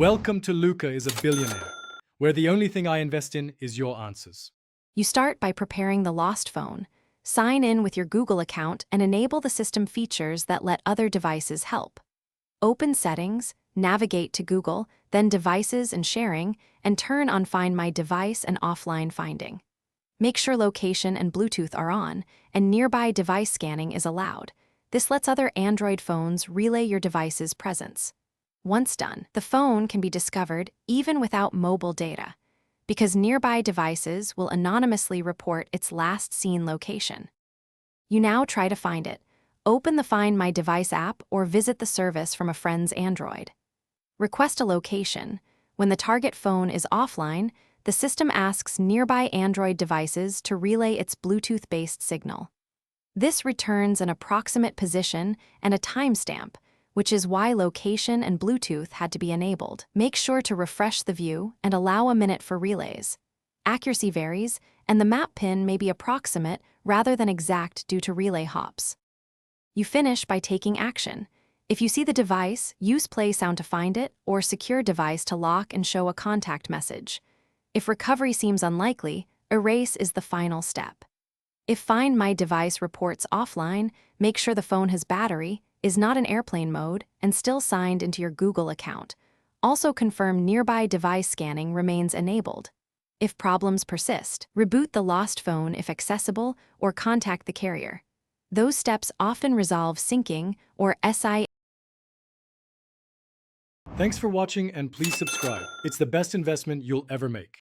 Welcome to Luca is a billionaire, where the only thing I invest in is your answers. You start by preparing the lost phone, sign in with your Google account, and enable the system features that let other devices help. Open Settings, navigate to Google, then Devices and Sharing, and turn on Find My Device and Offline Finding. Make sure location and Bluetooth are on, and nearby device scanning is allowed. This lets other Android phones relay your device's presence. Once done, the phone can be discovered even without mobile data, because nearby devices will anonymously report its last seen location. You now try to find it. Open the Find My Device app or visit the service from a friend's Android. Request a location. When the target phone is offline, the system asks nearby Android devices to relay its Bluetooth-based signal. This returns an approximate position and a timestamp, which is why location and Bluetooth had to be enabled. Make sure to refresh the view and allow a minute for relays. Accuracy varies, and the map pin may be approximate rather than exact due to relay hops. You finish by taking action. If you see the device, use play sound to find it, or secure device to lock and show a contact message. If recovery seems unlikely, erase is the final step. If Find My Device reports offline, make sure the phone has battery, is not in airplane mode, and still signed into your Google account. Also confirm nearby device scanning remains enabled. If problems persist, reboot the lost phone if accessible or contact the carrier. Those steps often resolve syncing or SI. Thanks for watching and please subscribe. It's the best investment you'll ever make.